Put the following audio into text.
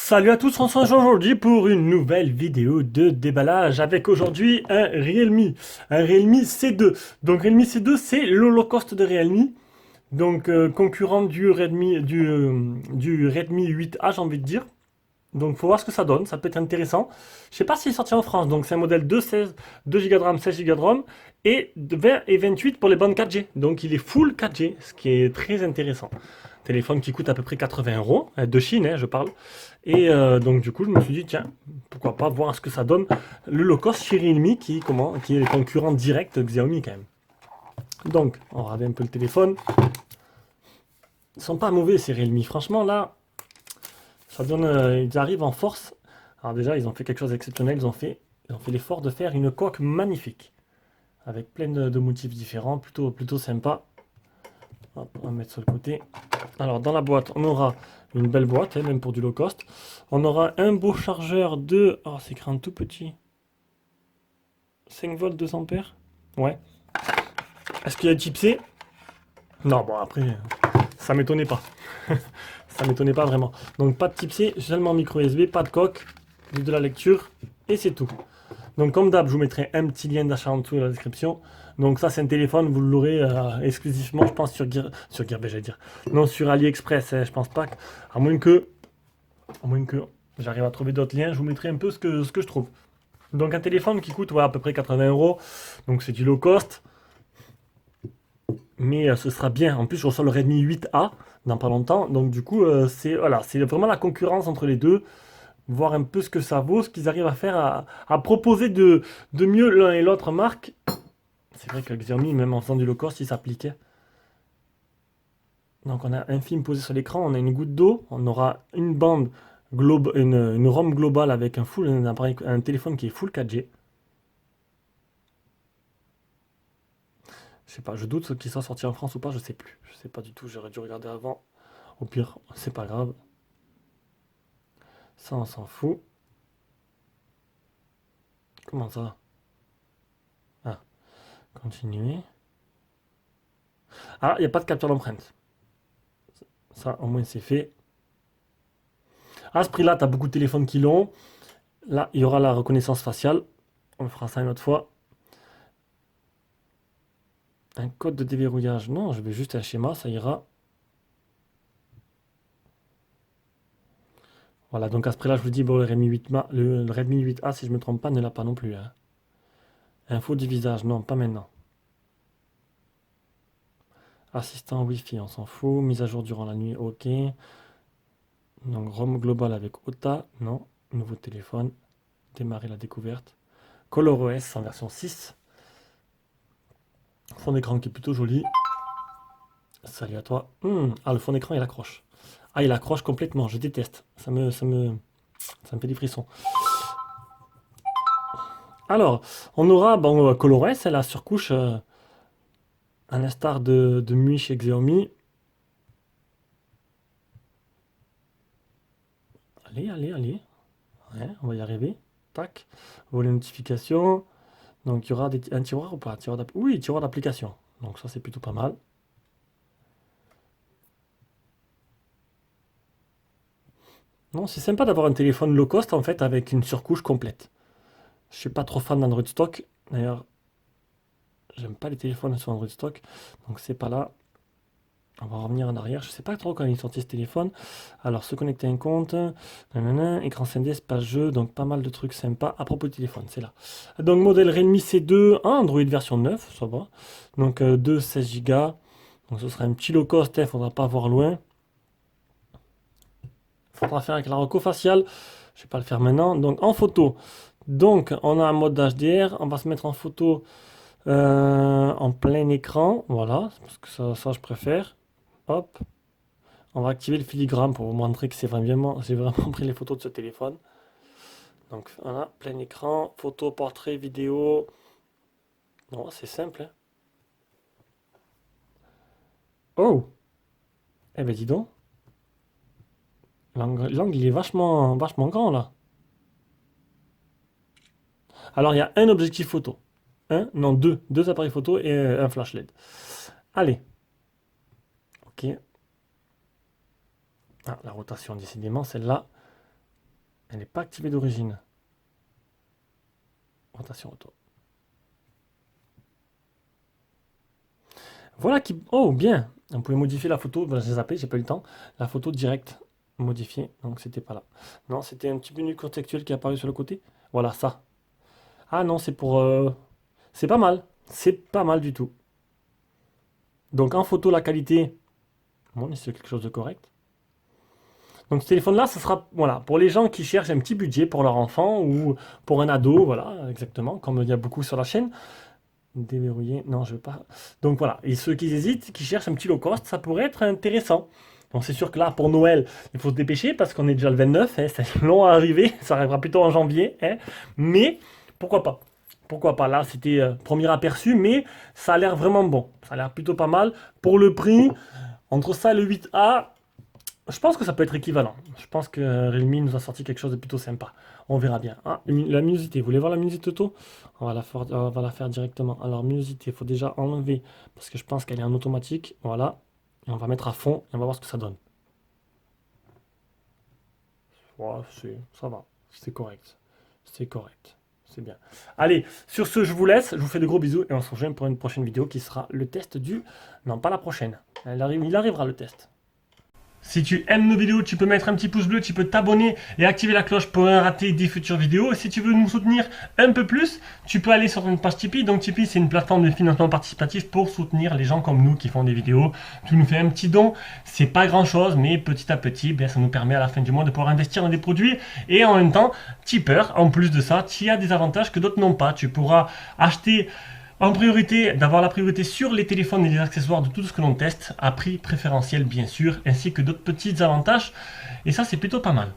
Salut à tous, on se rejoint aujourd'hui pour une nouvelle vidéo de déballage avec aujourd'hui un Realme C2. Donc Realme C2 c'est le low cost de Realme, donc concurrent du Redmi 8A j'ai envie de dire. Donc faut voir ce que ça donne, ça peut être intéressant. Je sais pas s'il est sorti en France, donc c'est un modèle de 2 Go de RAM, 16 Go de ROM et de 20 et 28 pour les bandes 4G. Donc il est full 4G, ce qui est très intéressant. Téléphone qui coûte à peu près 80 €, de Chine, je parle. Et donc du coup je me suis dit tiens, pourquoi pas voir ce que ça donne. Le low cost chez Realme qui est le concurrent direct de Xiaomi quand même. Donc on va regarder un peu le téléphone. Ils sont pas mauvais ces Realme, franchement là. Ça donne, ils arrivent en force. Alors déjà, ils ont fait quelque chose d'exceptionnel. Ils ont fait l'effort de faire une coque magnifique, avec plein de motifs différents, plutôt sympa. Hop, on va mettre sur le côté. Alors dans la boîte, on aura une belle boîte, même pour du low cost. On aura un beau chargeur de, oh c'est écrit en tout petit, 5 volts 2 ampères. Ouais. Est-ce qu'il y a type C? Non, bon après, ça m'étonnait pas. Ça m'étonnait pas vraiment. Donc pas de type C, seulement micro USB, pas de coque, juste de la lecture, et c'est tout. Donc comme d'hab, je vous mettrai un petit lien d'achat en dessous dans la description. Donc ça c'est un téléphone, vous l'aurez exclusivement, je pense, sur Gearbest, j'allais dire. Non, sur AliExpress, je pense pas. À moins que j'arrive à trouver d'autres liens, je vous mettrai un peu ce que je trouve. Donc un téléphone qui coûte à peu près 80 €. Donc c'est du low cost. Mais ce sera bien. En plus, je reçois le Redmi 8A dans pas longtemps. Donc du coup, c'est vraiment la concurrence entre les deux. Voir un peu ce que ça vaut, ce qu'ils arrivent à faire, à proposer de mieux l'un et l'autre marque. C'est vrai que Xiaomi, même en faisant du low cost, il s'appliquait. Donc on a un film posé sur l'écran, on a une goutte d'eau, on aura une bande une ROM globale avec un téléphone qui est full 4G. Je sais pas, je doute qu'il soit sorti en France ou pas, je sais plus. Je sais pas du tout, j'aurais dû regarder avant. Au pire, c'est pas grave. Ça, on s'en fout. Comment ça? Ah, continuer. Ah, il n'y a pas de capture d'empreinte. Ça, au moins, c'est fait. À ce prix-là, tu as beaucoup de téléphones qui l'ont. Là, il y aura la reconnaissance faciale. On fera ça une autre fois. Un code de déverrouillage. Non, je vais juste un schéma, ça ira. Voilà, donc à ce prix-là, je vous dis, bon, le Redmi 8A, si je ne me trompe pas, ne l'a pas non plus, hein. Info du visage, non, pas maintenant. Assistant Wi-Fi, on s'en fout. Mise à jour durant la nuit, ok. Donc ROM global avec OTA, non. Nouveau téléphone. Démarrer la découverte. ColorOS en version 6. Fond d'écran qui est plutôt joli. Salut à toi. Ah, le fond d'écran, il accroche. Ah, il accroche complètement, je déteste. Ça me fait des frissons. Alors, on aura, bon, ColorOS, la surcouche, à l'instar de MUI chez Xiaomi. Allez, allez, allez. Ouais, on va y arriver. Tac. Volet notification. Donc, il y aura un tiroir ou pas? Oui, tiroir d'application. Donc, ça, c'est plutôt pas mal. Non, c'est sympa d'avoir un téléphone low cost, en fait, avec une surcouche complète. Je suis pas trop fan d'Android Stock. D'ailleurs, j'aime pas les téléphones sur Android Stock. Donc, c'est pas là. On va revenir en arrière. Je sais pas trop quand il est sorti ce téléphone. Alors, se connecter à un compte. Nanana, écran scindé, espace jeu. Donc, pas mal de trucs sympas. À propos du téléphone, c'est là. Donc, modèle Redmi C2. Android version 9, ça va. Donc, 2, 16 Go. Donc, ce sera un petit low cost. Faudra pas voir loin. Faudra faire avec la reco faciale. Je vais pas le faire maintenant. Donc, en photo. Donc, on a un mode HDR. On va se mettre en photo en plein écran. Voilà. Parce que ça je préfère. Hop. On va activer le filigrane pour vous montrer que j'ai vraiment pris les photos de ce téléphone. Donc voilà, plein écran, photo, portrait, vidéo. Non, c'est simple, hein. Oh! Eh ben dis donc, l'angle il est vachement grand là. Alors il y a un objectif photo. Un, non, deux appareils photo et un flash LED. Allez, ok. Ah, la rotation, décidément, celle-là, elle n'est pas activée d'origine. Rotation auto. Voilà qui... Oh, bien. On pouvait modifier la photo. Ben, j'ai zappé, j'ai pas eu le temps. La photo directe modifiée. Donc, c'était pas là. Non, c'était un petit menu contextuel qui est apparu sur le côté. Voilà, ça. Ah non, c'est pour... C'est pas mal. C'est pas mal du tout. Donc, en photo, la qualité... Bon, mais c'est quelque chose de correct. Donc, ce téléphone-là, ce sera... Voilà, pour les gens qui cherchent un petit budget pour leur enfant ou pour un ado. Voilà, exactement. Comme il y a beaucoup sur la chaîne. Déverrouiller, non, je veux pas. Donc voilà, et ceux qui hésitent, qui cherchent un petit low cost, ça pourrait être intéressant. Donc c'est sûr que là, pour Noël, il faut se dépêcher parce qu'on est déjà le 29, hein, c'est long à arriver, ça arrivera plutôt en janvier. Hein, mais pourquoi pas? Pourquoi pas? Là, c'était premier aperçu, mais ça a l'air vraiment bon. Ça a l'air plutôt pas mal. Pour le prix, entre ça et le 8A, je pense que ça peut être équivalent. Je pense que Realme nous a sorti quelque chose de plutôt sympa. On verra bien. Ah, la luminosité. Vous voulez voir la luminosité auto? On va la faire directement. Alors, luminosité, il faut déjà enlever parce que je pense qu'elle est en automatique. Voilà. Et on va mettre à fond et on va voir ce que ça donne. Ouais, ça va. C'est correct. C'est correct. C'est bien. Allez, sur ce, je vous laisse. Je vous fais de gros bisous et on se rejoint pour une prochaine vidéo qui sera le test du... Non, pas la prochaine. Il arrivera le test. Si tu aimes nos vidéos, tu peux mettre un petit pouce bleu, tu peux t'abonner et activer la cloche pour ne rater des futures vidéos. Et si tu veux nous soutenir un peu plus, tu peux aller sur notre page Tipeee. Donc Tipeee, c'est une plateforme de financement participatif pour soutenir les gens comme nous qui font des vidéos. Tu nous fais un petit don, c'est pas grand chose, mais petit à petit, bien, ça nous permet à la fin du mois de pouvoir investir dans des produits. Et en même temps, tipeur, en plus de ça, tu as des avantages que d'autres n'ont pas. Tu pourras acheter... En priorité, d'avoir la priorité sur les téléphones et les accessoires de tout ce que l'on teste, à prix préférentiel bien sûr, ainsi que d'autres petits avantages. Et ça, c'est plutôt pas mal.